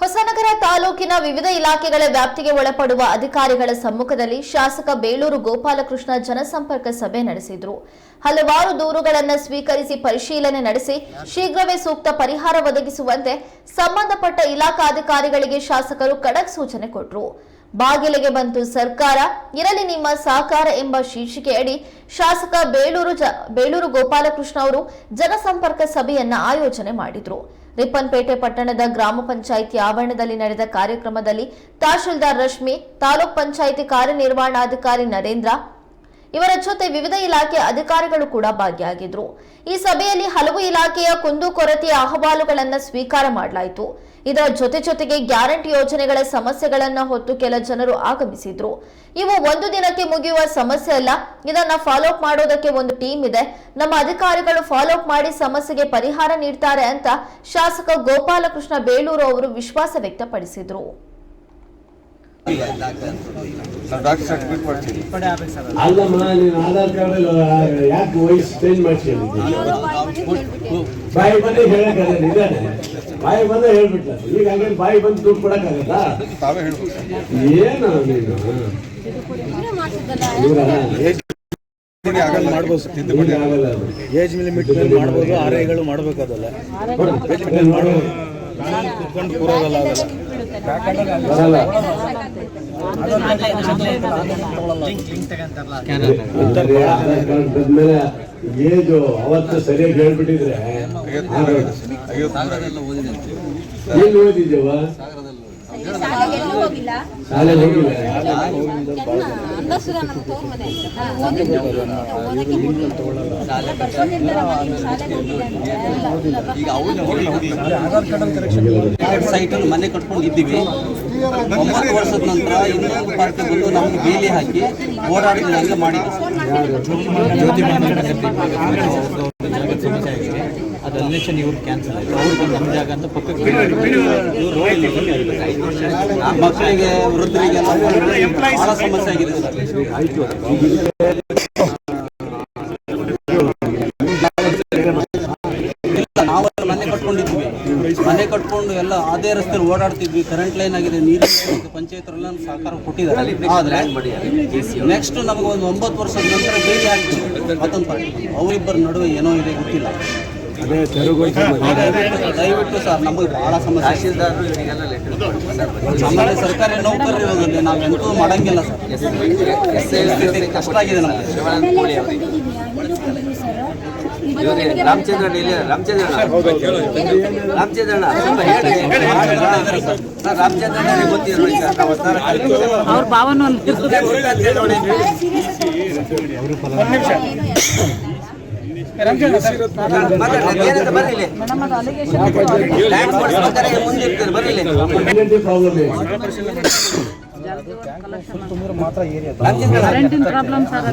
ಹೊಸನಗರ ತಾಲೂಕಿನ ವಿವಿಧ ಇಲಾಖೆಗಳ ವ್ಯಾಪ್ತಿಗೆ ಒಳಪಡುವ ಅಧಿಕಾರಿಗಳ ಸಮ್ಮುಖದಲ್ಲಿ ಶಾಸಕ ಬೇಳೂರು ಗೋಪಾಲಕೃಷ್ಣ ಜನಸಂಪರ್ಕ ಸಭೆ ನಡೆಸಿದರು. ಹಲವಾರು ದೂರುಗಳನ್ನು ಸ್ವೀಕರಿಸಿ ಪರಿಶೀಲನೆ ನಡೆಸಿ ಶೀಘ್ರವೇ ಸೂಕ್ತ ಪರಿಹಾರ ಒದಗಿಸುವಂತೆ ಸಂಬಂಧಪಟ್ಟ ಇಲಾಖಾ ಅಧಿಕಾರಿಗಳಿಗೆ ಶಾಸಕರು ಖಡಕ್ ಸೂಚನೆ ಕೊಟ್ಟರು. ಬಾಗಿಲಿಗೆ ಬಂತು ಸರ್ಕಾರ, ಇರಲಿ ನಿಮ್ಮ ಸಹಕಾರ ಎಂಬ ಶೀರ್ಷಿಕೆಯಡಿ ಶಾಸಕ ಬೇಳೂರು ಗೋಪಾಲಕೃಷ್ಣ ಅವರು ಜನಸಂಪರ್ಕ ಸಭೆಯನ್ನ ಆಯೋಜನೆ ಮಾಡಿದ್ರು. ರಿಪ್ಪನ್ಪೇಟೆ ಪಟ್ಟಣದ ಗ್ರಾಮ ಪಂಚಾಯಿತಿ ಆವರಣದಲ್ಲಿ ನಡೆದ ಕಾರ್ಯಕ್ರಮದಲ್ಲಿ ತಹಶೀಲ್ದಾರ್ ರಶ್ಮಿ, ತಾಲೂಕ್ ಪಂಚಾಯಿತಿ ಕಾರ್ಯನಿರ್ವಹಣಾಧಿಕಾರಿ ನರೇಂದ್ರ ಇವರ ಜೊತೆ ವಿವಿಧ ಇಲಾಖೆ ಅಧಿಕಾರಿಗಳು ಕೂಡ ಭಾಗಿಯಾಗಿದ್ರು. ಈ ಸಭೆಯಲ್ಲಿ ಹಲವು ಇಲಾಖೆಯ ಕುಂದುಕೊರತೆಯ ಅಹವಾಲುಗಳನ್ನು ಸ್ವೀಕಾರ ಮಾಡಲಾಯಿತು. ಇದರ ಜೊತೆಗೆ ಗ್ಯಾರಂಟಿ ಯೋಜನೆಗಳ ಸಮಸ್ಯೆಗಳನ್ನ ಹೊತ್ತು ಕೆಲ ಜನರು ಆಗಮಿಸಿದ್ರು. ಇವು ಒಂದು ದಿನಕ್ಕೆ ಮುಗಿಯುವ ಸಮಸ್ಯೆ ಅಲ್ಲ, ಇದನ್ನ ಫಾಲೋ ಅಪ್ ಮಾಡೋದಕ್ಕೆ ಒಂದು ಟೀಮ್ ಇದೆ. ನಮ್ಮ ಅಧಿಕಾರಿಗಳು ಫಾಲೋ ಅಪ್ ಮಾಡಿ ಸಮಸ್ಯೆಗೆ ಪರಿಹಾರ ನೀಡ್ತಾರೆ ಅಂತ ಶಾಸಕ ಗೋಪಾಲಕೃಷ್ಣ ಬೇಳೂರು ಅವರು ವಿಶ್ವಾಸ ವ್ಯಕ್ತಪಡಿಸಿದ್ರು. ಅಲ್ಲಮ್ಮ, ನೀನು ಆಧಾರ್ ಕಾರ್ಡ್ ಯಾಕೆ ವಯಸ್ಸು ಚೇಂಜ್ ಮಾಡ್ಸಿದ್ದೀನಿ? ಬಾಯಿ ಬಂದು ಹೇಳಕ್ಕಾಗಲ್ಲ, ಇದಾನೆ ಬಾಯಿ ಬಂದು ಹೇಳ್ಬಿಟ್ಟ. ಈಗ ಹಾಗೆ ಬಾಯಿ ಬಂದು ದುಡ್ಡು ಕೊಡಕ್ಕಾಗತ್ತಾ? ಏನು ನೀನು ಏಜ್ ಲಿಮಿಟ್ ಮಾಡ್ಬೋದು, ಆರ್ಐಗಳು ಮಾಡ್ಬೇಕಾದಲ್ಲ, ಕುತ್ಕೊಂಡು ಕೂರೋದಲ್ಲ, ಬರಲ್ಲ. ಮೇಲೆ ಏಜು ಅವತ್ತು ಸರಿಯಾಗಿ ಹೇಳ್ಬಿಟ್ಟಿದ್ರೆ ಎಲ್ಲಿ ಓದಿದ್ದೇವ? ಶಾಲೆಗೆ ಹೋಗಿಲ್ಲ. ಸೈಟಲ್ಲಿ ಮನೆ ಕಟ್ಕೊಂಡಿದ್ದೀವಿ. 9 ವರ್ಷದ ನಂತರ ಇನ್ನೊಂದು ಪಾರ್ಟಿ ಬಂದು ನಮ್ಗೆ ಬೇಲಿ ಹಾಕಿ ಓಡಾಡಿದಂಗೆ ಮಾಡಿದ್ರು. ಅದು ಅಲ್ಲೇಷನ್ ಇವ್ರು ಕ್ಯಾನ್ಸಲ್ ಆಯಿತು. ಅವ್ರಿಗೆ ನಮ್ಮ ಜಾಗ ಅಂತ ಪಕ್ಕಕ್ಕೆ ಮಕ್ಕಳಿಗೆ, ವೃದ್ಧರಿಗೆಲ್ಲ ಬಹಳ ಸಮಸ್ಯೆ ಆಗಿದೆ ಸರ್. ನಾವು ಮನೆ ಕಟ್ಕೊಂಡಿದ್ವಿ, ಮನೆ ಕಟ್ಕೊಂಡು ಎಲ್ಲ ಅದೇ ರಸ್ತೆಯಲ್ಲಿ ಓಡಾಡ್ತಿದ್ವಿ. ಕರೆಂಟ್ ಲೈನ್ ಆಗಿದೆ, ನೀರಿನ ಪಂಚಾಯತ್ರೆಲ್ಲ ಸಹಕಾರ ಕೊಟ್ಟಿದ್ದಾರೆ. ಆದರೆ ನೆಕ್ಸ್ಟ್ ನಮಗೆ ಒಂದು 9 ವರ್ಷದ ನಂತರ ಬೇಲಿ ಹಾಕ್ತೀವಿ ಮತ್ತೊಂದು ಪಾರ್ಟಿ. ಅವರಿಬ್ಬರ ನಡುವೆ ಏನೋ ಇದೆ ಗೊತ್ತಿಲ್ಲ. ದಯವಿಟ್ಟು ಸರ್, ನಮಗೆ ಬಹಳ ಸಮಸ್ಯೆ. ಆಮೇಲೆ ಸರ್ಕಾರಿ ನೌಕರರು ಇರೋದ್ರಲ್ಲಿ ನಾವೆಂತೂ ಮಾಡಂಗಿಲ್ಲ ಸರ್. ಕಷ್ಟ ಆಗಿದೆ ನಮಗೆ. ರಾಮಚಂದ್ರಣ್ಣ ಗೊತ್ತಿರೋ ಅವ್ರ ಭಾವನೂ ಮಾತ್ರ ಏರಿಯಾ ಪ್ರಾಬ್ಲಮ್ ಸರ್.